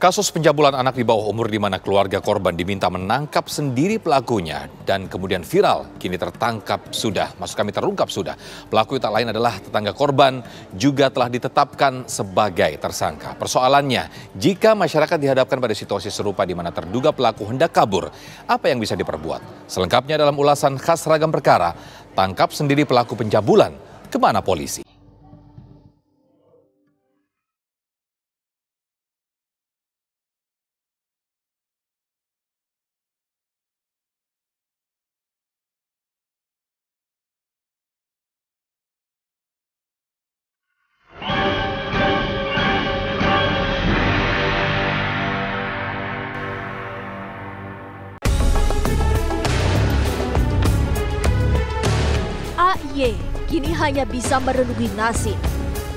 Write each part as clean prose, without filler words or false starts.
Kasus pencabulan anak di bawah umur di mana keluarga korban diminta menangkap sendiri pelakunya dan kemudian viral, kini terungkap sudah. Pelaku tak lain adalah tetangga korban, juga telah ditetapkan sebagai tersangka. Persoalannya, jika masyarakat dihadapkan pada situasi serupa di mana terduga pelaku hendak kabur, apa yang bisa diperbuat? Selengkapnya dalam ulasan khas Ragam Perkara, tangkap sendiri pelaku pencabulan, kemana polisi? AY kini hanya bisa merenungi nasib.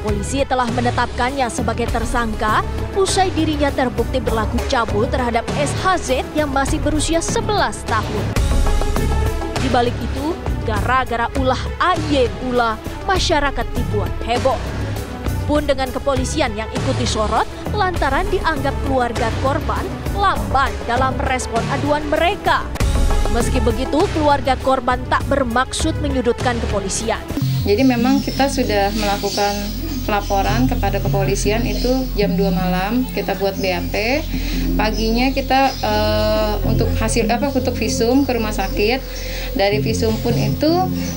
Polisi telah menetapkannya sebagai tersangka usai dirinya terbukti berlaku cabul terhadap SHZ yang masih berusia 11 tahun. Di balik itu, gara-gara ulah AY pula, masyarakat dibuat heboh. Pun dengan kepolisian yang ikut disorot lantaran dianggap keluarga korban lamban dalam merespon aduan mereka. Meski begitu, keluarga korban tak bermaksud menyudutkan kepolisian. Jadi memang kita sudah melakukan pelaporan kepada kepolisian itu jam 2 malam, kita buat BAP. Paginya kita untuk visum ke rumah sakit. Dari visum pun itu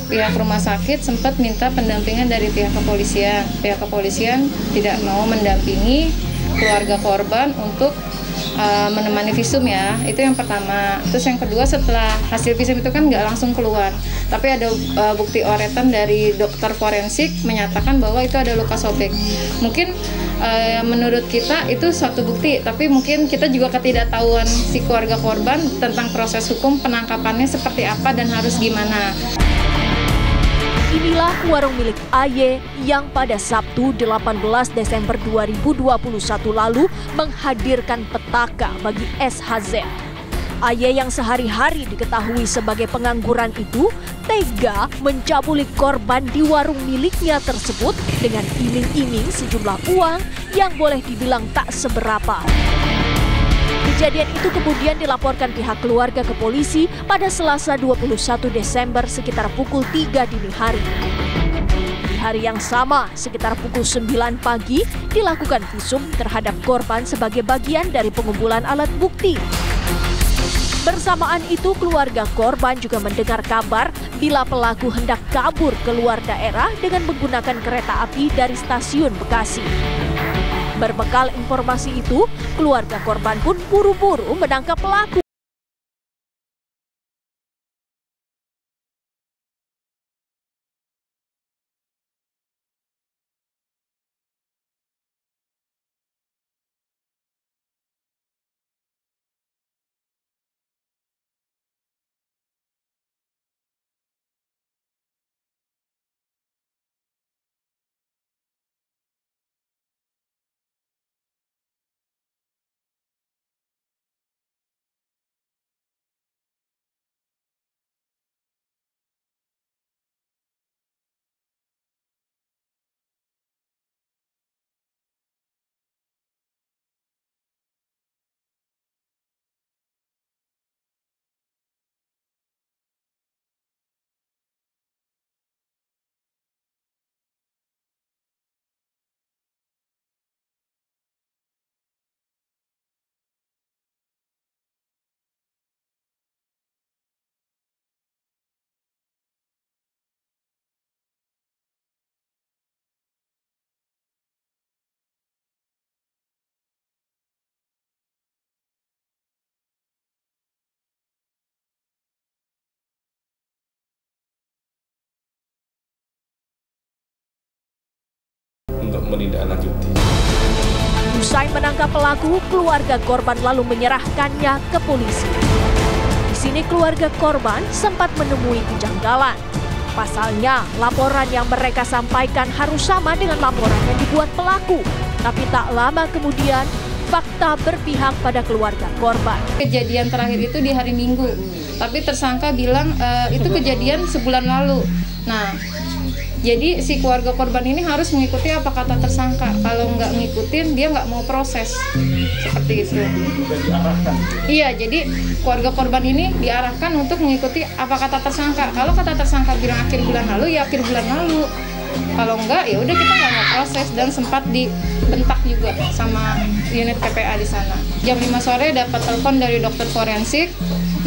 pihak rumah sakit sempat minta pendampingan dari pihak kepolisian. Pihak kepolisian tidak mau mendampingi keluarga korban untuk menemani visum ya, itu yang pertama. Terus yang kedua, setelah hasil visum itu kan nggak langsung keluar, tapi ada bukti oretan dari dokter forensik menyatakan bahwa itu ada luka sobek. Mungkin menurut kita itu suatu bukti, tapi mungkin kita juga ketidaktahuan si keluarga korban tentang proses hukum penangkapannya seperti apa dan harus gimana. Inilah warung milik AY yang pada Sabtu 18 Desember 2021 lalu menghadirkan petaka bagi SHZ. AY yang sehari-hari diketahui sebagai pengangguran itu tega mencabuli korban di warung miliknya tersebut dengan iming-iming sejumlah uang yang boleh dibilang tak seberapa. Kejadian itu kemudian dilaporkan pihak keluarga ke polisi pada Selasa 21 Desember sekitar pukul 3 dini hari. Di hari yang sama, sekitar pukul 9 pagi, dilakukan visum terhadap korban sebagai bagian dari pengumpulan alat bukti. Bersamaan itu, keluarga korban juga mendengar kabar bila pelaku hendak kabur keluar daerah dengan menggunakan kereta api dari stasiun Bekasi. Berbekal informasi itu, keluarga korban pun buru-buru menangkap pelaku. Untuk menindaklanjuti. Usai menangkap pelaku, keluarga korban lalu menyerahkannya ke polisi. Di sini keluarga korban sempat menemui kejanggalan. Pasalnya, laporan yang mereka sampaikan harus sama dengan laporan yang dibuat pelaku. Tapi tak lama kemudian, fakta berpihak pada keluarga korban. Kejadian terakhir itu di hari Minggu, tapi tersangka bilang itu kejadian sebulan lalu. Nah, Jadi si keluarga korban ini harus mengikuti apa kata tersangka. Kalau nggak ngikutin, dia nggak mau proses. Seperti itu. Iya, jadi keluarga korban ini diarahkan untuk mengikuti apa kata tersangka. Kalau kata tersangka bilang akhir bulan lalu, ya akhir bulan lalu. Kalau enggak, ya udah kita nggak mau proses, dan sempat dibentak juga sama unit PPA di sana. Jam 5 sore dapat telepon dari dokter forensik,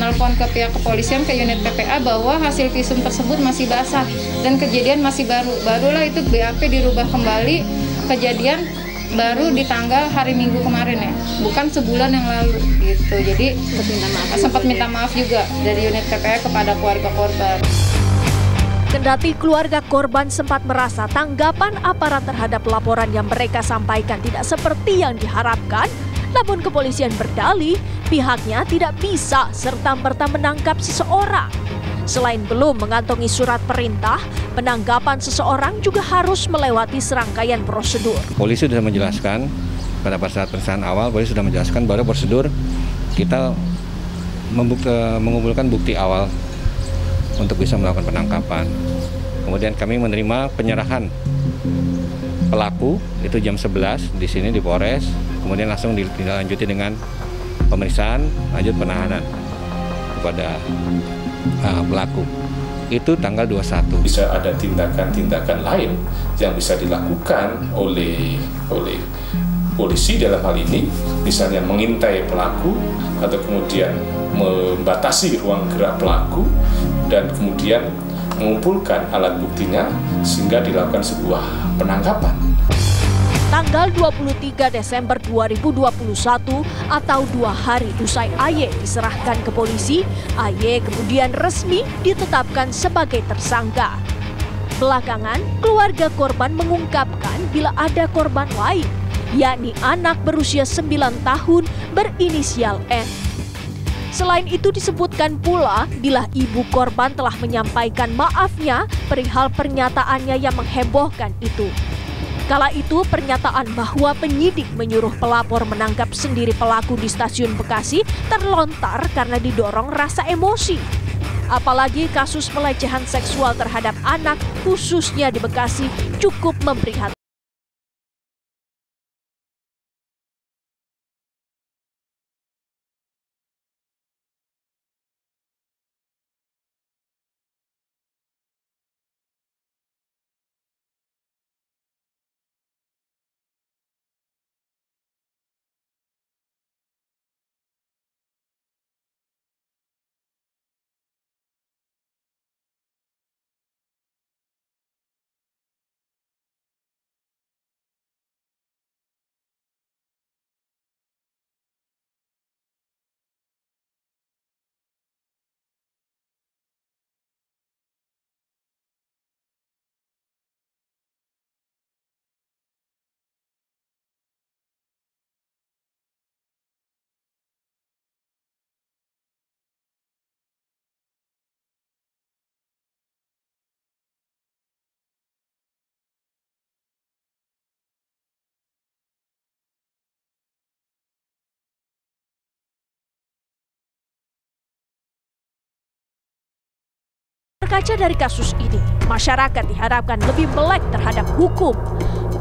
nelpon ke pihak kepolisian ke unit PPA bahwa hasil visum tersebut masih basah dan kejadian masih baru. Barulah itu BAP dirubah kembali, kejadian baru di tanggal hari Minggu kemarin ya, bukan sebulan yang lalu gitu. Jadi sempat minta maaf juga dari unit PPA kepada keluarga korban. Kendati keluarga korban sempat merasa tanggapan aparat terhadap laporan yang mereka sampaikan tidak seperti yang diharapkan, namun kepolisian berdalih pihaknya tidak bisa serta-merta menangkap seseorang. Selain belum mengantongi surat perintah, penangkapan seseorang juga harus melewati serangkaian prosedur. Polisi sudah menjelaskan pada saat pemeriksaan awal, polisi sudah menjelaskan bahwa prosedur kita mengumpulkan bukti awal untuk bisa melakukan penangkapan. Kemudian kami menerima penyerahan pelaku itu jam 11 di sini di Polres. Kemudian langsung dilanjuti dengan pemeriksaan lanjut penahanan kepada pelaku. Itu tanggal 21. Bisa ada tindakan-tindakan lain yang bisa dilakukan oleh polisi dalam hal ini, misalnya mengintai pelaku atau kemudian membatasi ruang gerak pelaku dan kemudian mengumpulkan alat buktinya sehingga dilakukan sebuah penangkapan. Tanggal 23 Desember 2021 atau 2 hari usai AY diserahkan ke polisi, AY kemudian resmi ditetapkan sebagai tersangka. Belakangan, keluarga korban mengungkapkan bila ada korban lain, yakni anak berusia 9 tahun berinisial N. Selain itu disebutkan pula bila ibu korban telah menyampaikan maafnya perihal pernyataannya yang menghebohkan itu. Kala itu pernyataan bahwa penyidik menyuruh pelapor menangkap sendiri pelaku di stasiun Bekasi terlontar karena didorong rasa emosi. Apalagi kasus pelecehan seksual terhadap anak khususnya di Bekasi cukup memprihatinkan. Berkaca dari kasus ini, masyarakat diharapkan lebih melek terhadap hukum.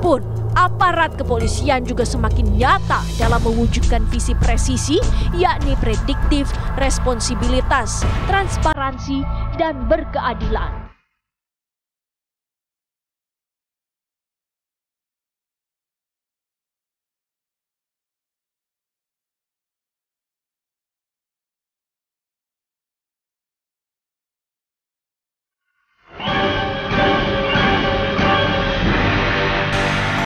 Pun, aparat kepolisian juga semakin nyata dalam mewujudkan visi presisi, yakni prediktif, responsibilitas, transparansi, dan berkeadilan.